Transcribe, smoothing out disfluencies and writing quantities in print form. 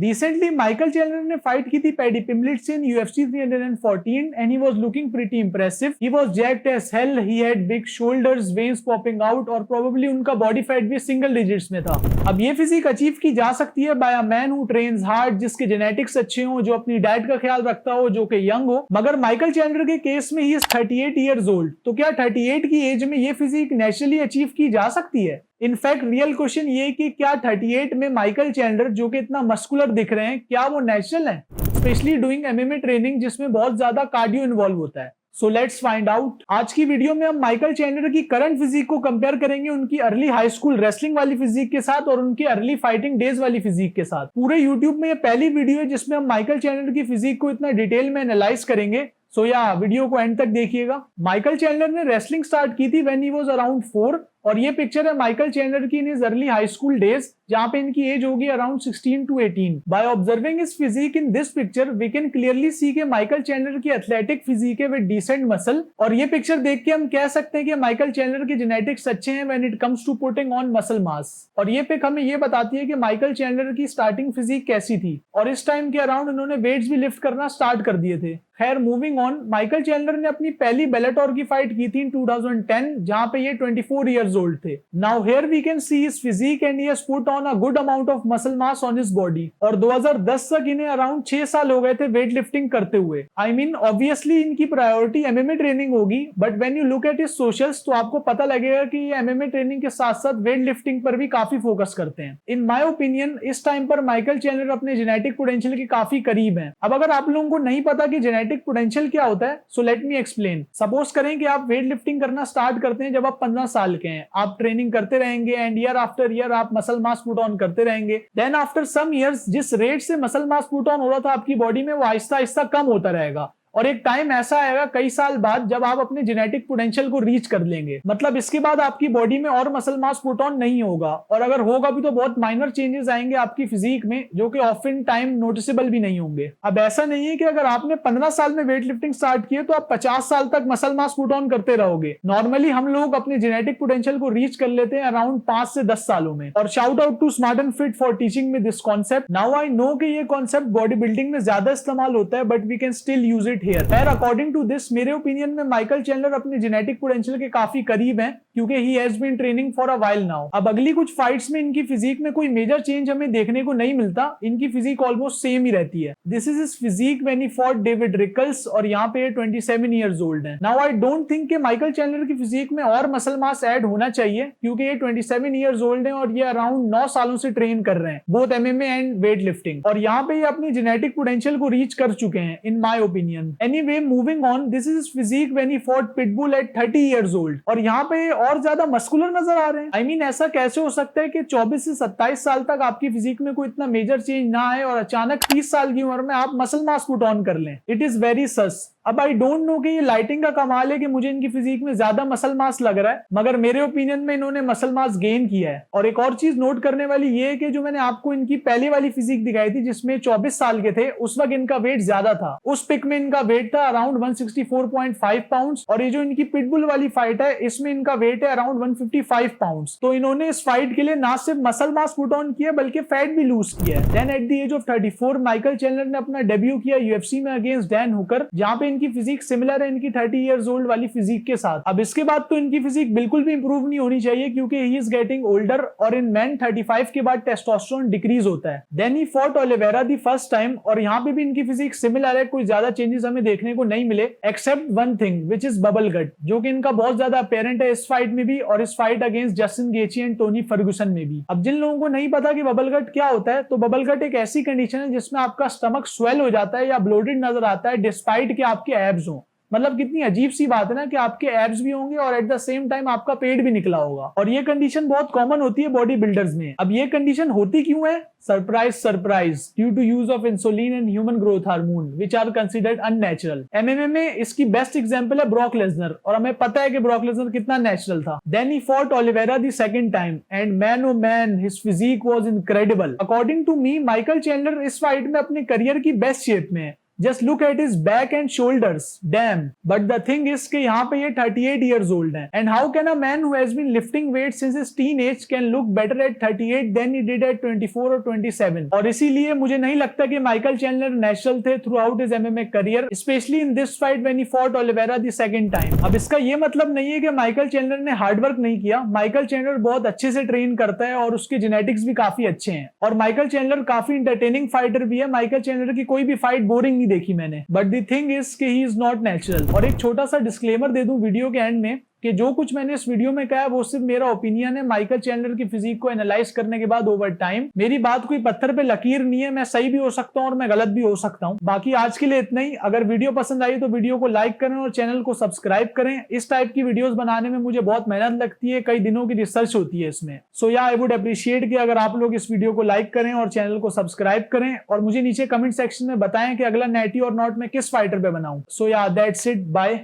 Recently Michael Chandler ने fight की थी पैडी पिम्बलेट से in UFC 314 and he was looking pretty impressive. He was jacked as hell, he had big shoulders, veins popping out और probably उनका body fat भी single digits में था। अब ये फिजिक अचीव की जा सकती है by a man who trains hard, जिसके जेनेटिक्स अच्छे हो, जो अपनी डाइट का ख्याल रखता हो, जो कि यंग हो। मगर माइकल चैंडलर के केस में ही इज 38 ईयर्स ओल्ड। तो क्या 38 की एज में ये फिजिक नेचुरली अचीव की जा सकती है? इनफैक्ट रियल क्वेश्चन ये कि क्या 38 में माइकल चैंडलर जो कि इतना मस्कुलर दिख रहे हैं, क्या वो नेचुरल है? स्पेशली डूइंग MMA ट्रेनिंग जिसमें बहुत ज्यादा कार्डियो इन्वॉल्व होता है। So let's find out. आज की वीडियो में हम माइकल चैंडलर की करंट फिजिक को कंपेयर करेंगे उनकी अर्ली हाई स्कूल रेसलिंग वाली फिजिक के साथ और उनकी अर्ली फाइटिंग डेज वाली फिजिक के साथ। पूरे यूट्यूब में ये पहली वीडियो है जिसमें हम माइकल चैंडलर की फिजिक को इतना डिटेल में एनालाइज करेंगे। सो या वीडियो को एंड तक देखिएगा। माइकल चैंडलर ने रेसलिंग स्टार्ट की थी व्हेन ही वाज अराउंड 4 और ये पिक्चर है माइकल चैंडलर की in his early high school days, जहां पे इनकी एज होगी around 16 to 18। By observing his physique in this picture we can clearly see कि माइकल चैंडलर की एथलेटिक फिजिक है विद डिसेंट मसल। और ये पिक्चर देख के हम कह सकते हैं कि माइकल चैंडलर के जेनेटिक्स अच्छे हैं when it comes to putting on muscle mass. और ये पिक हमें ये बताती है कि माइकल चैंडलर की स्टार्टिंग फिजिक कैसी थी और इस टाइम के अराउंड उन्होंने वेट्स भी लिफ्ट करना स्टार्ट कर दिए थे। खैर मूविंग ऑन, माइकल चैंडलर ने अपनी पहली बेलाटोर की फाइट की थी इन 2010 जहां पे ये 24 इयर्स ओल्ड थे। Now here we can see his physique and he has put on a good amount of muscle mass on his body. और 2010 तक इन्हें अराउंड 6 साल हो गए थे वेट लिफ्टिंग करते हुए। आई मीन ऑब्वियसली इनकी प्रायोरिटी MMA ट्रेनिंग होगी, but when you look at his socials तो आपको पता लगेगा कि ये MMA ट्रेनिंग के साथ साथ वेट लिफ्टिंग पर भी काफी फोकस करते हैं। इन माय ओपिनियन इस टाइम पर माइकल चैंडलर अपने जेनेटिक पोटेंशियल के काफी करीब हैं। अब अगर आप लोगों को नहीं पता कि जेनेटिक पोटेंशियल क्या होता है, so let me explain. Suppose करें कि आप वेट लिफ्टिंग करना स्टार्ट करते हैं जब आप 15 साल के हैं। आप ट्रेनिंग करते रहेंगे एंड ईयर आफ्टर ईयर आप मसल मास पुट ऑन करते रहेंगे। देन आफ्टर सम इयर्स जिस रेट से मसल मास पुट ऑन हो रहा था आपकी बॉडी में, वो आहिस्ता आहिस्ता कम होता रहेगा और एक टाइम ऐसा आएगा कई साल बाद जब आप अपने जेनेटिक पोटेंशियल को रीच कर लेंगे। मतलब इसके बाद आपकी बॉडी में और मसल मास पुट ऑन नहीं होगा, और अगर होगा भी तो बहुत माइनर चेंजेस आएंगे आपकी फिजिक में जो कि ऑफन टाइम नोटिसेबल भी नहीं होंगे। अब ऐसा नहीं है कि अगर आपने 15 साल में वेट लिफ्टिंग स्टार्ट किए तो आप 50 साल तक मसल मास पुट ऑन करते रहोगे। नॉर्मली हम लोग अपने जेनेटिक पोटेंशियल को रीच कर लेते हैं अराउंड 5 से 10 सालों में। और shout out to smart and fit for teaching में this concept. Now I know कि ये कॉन्सेप्ट बॉडी बिल्डिंग में ज्यादा इस्तेमाल होता है, but we can still use it here. According to this मेरे ओपिनियन में माइकल चैंडलर अपने जेनेटिक पोटेंशियल के काफी करीब हैं क्योंकि he has been training for a while now. अब अगली कुछ फाइट्स में इनकी फिजिक में कोई मेजर चेंज हमें देखने को नहीं मिलता। इनकी फिजिक ऑलमोस्ट सेम ही रहती है। This is his physique when he fought David Rickles और यहाँ पे 27 इयर्स ओल्ड है। नाउ आई डोंट थिंक कि माइकल चैंडलर की फिजिक में और मसल मास ऐड होना चाहिए क्योंकि ये 27 इयर्स ओल्ड है और ये अराउंड 9 सालों से ट्रेन कर रहे हैं both MMA and weight lifting, और यहाँ पे ये अपनी जेनेटिक पोटेंशियल को रीच कर चुके हैं in my opinion. Anyway moving on, this is his physique when he fought Pitbull at 30 years old और यहाँ पे और ज्यादा मस्कुलर नजर आ रहे हैं। आई मीन ऐसा कैसे हो सकता है कि 24 से 27 साल तक आपकी फिजिक में कोई इतना मेजर चेंज ना आए और अचानक 30 साल की उम्र में आप मसल मास पुट ऑन कर लें? इट इज वेरी सस। अब आई डोंट नो कि ये लाइटिंग का कमाल है कि मुझे इनकी फिजिक में ज्यादा मसल मास लग रहा है, मगर मेरे ओपिनियन में इन्होंने मसल मास गेन किया है। और एक और चीज नोट करने वाली ये है कि जो मैंने आपको इनकी पहली वाली फिजिक दिखाई थी जिसमें 24 साल के थे, उस वक्त इनका वेट ज्यादा था। उस पिक में इनका वेट था अराउंड 164.5 पाउंड्स और ये जो इनकी पिटबुल वाली फाइट है इसमें इनका वेट है अराउंड 155 पाउंड्स। तो इन्होंने इस फाइट के लिए ना सिर्फ मसल मास पुट ऑन किया बल्कि फैट भी लूज किया है। Then at the age of 34 Michael Chandler ने अपना डेब्यू किया UFC में अगेंस्ट डैन हुकर, जहां पे इनकी फिजिक सिमिलर है इनकी 30 इयर्स ओल्ड वाली फिजिक के साथ। अब इसके बाद तो इनकी फिजिक बिल्कुल भी इंप्रूव नहीं होनी चाहिए क्योंकि ही इज गेटिंग ओल्डर और इन मैन 35 के बाद टेस्टोस्टेरोन डिक्रीज होता है। Then he fought Oliveira the first time और यहाँ पे भी इनकी फिजिक सिमिलर है, कोई ज्यादा चेंजेस हमें देखने को नहीं मिले except one thing which is bubble gut, जो कि इनका बहुत ज्यादा अपेरेंट है इस फाइट में भी और इस fight against Justin गेची and Tony Ferguson में भी। अब जिन लोगों को नहीं पता कि बबल गट क्या होता है, तो बबल गट एक ऐसी कंडीशन है जिसमें आपका स्टमक स्वेल हो जाता है या ब्लोटेड नजर आता है डिस्पाइट के आपके एब्स हो। मतलब कितनी अजीब सी बात है ना कि आपके एब्स भी होंगे और एट द सेम टाइम आपका पेट भी निकला होगा, और ये कंडीशन बहुत कॉमन होती है बॉडी बिल्डर्स में। अब ये कंडीशन होती क्यों है? Surprise surprise, due to use of insulin and human growth hormone which are considered unnatural. MMA में इसकी बेस्ट एग्जांपल है ब्रॉक लेसनर, और हमें पता है कि ब्रॉक लेसनर कितना नेचुरल था। Then he fought Oliveira the second time and man oh man his physique was incredible. According to me Michael Chandler इस फाइट में अपने करियर की बेस्ट शेप में है। Just look at his back and shoulders, damn. But the thing is कि यहाँ पे ये 38 years old है, and how can a man who has been lifting weight since his teenage can look better at 38 than he did at 24 और 27। और इसीलिए मुझे नहीं लगता कि माइकल चैंडलर नेचुरल थे throughout his MMA career, specially in this fight when he fought Oliveira the second time. अब इसका ये मतलब नहीं है कि माइकल चैंडलर ने हार्डवर्क नहीं किया। माइकल चैंडलर बहुत अच्छे से ट्रेन करता है और उसके जेनेटिक्स भी काफी अच्छे हैं, और माइकल चैंडलर काफी इंटरटेनिंग फाइटर भी है। माइकल चैंडलर की कोई भी फाइट बोरिंग नहीं देखी मैंने, बट द थिंग इज कि ही इज नॉट नेचुरल। और एक छोटा सा डिस्क्लेमर दे दूं वीडियो के एंड में कि जो कुछ मैंने इस वीडियो में कहा वो सिर्फ मेरा ओपिनियन है। माइकल चैंडलर की फिजिक को एनालाइज करने के बाद ओवर टाइम, मेरी बात कोई पत्थर पे लकीर नहीं है, मैं सही भी हो सकता हूं और मैं गलत भी हो सकता हूं। बाकी आज के लिए इतना ही। अगर वीडियो पसंद आई तो वीडियो को लाइक करें और चैनल को सब्सक्राइब करें। इस टाइप की वीडियोस बनाने में मुझे बहुत मेहनत लगती है, कई दिनों की रिसर्च होती है इसमें। सो या आई वुड अप्रिशिएट कि अगर आप लोग इस वीडियो को लाइक करें और चैनल को सब्सक्राइब करें, और मुझे नीचे कमेंट सेक्शन में बताएं कि अगला नेटी और नॉट में किस फाइटर पे बनाऊं। सो या दैट्स इट, बाय।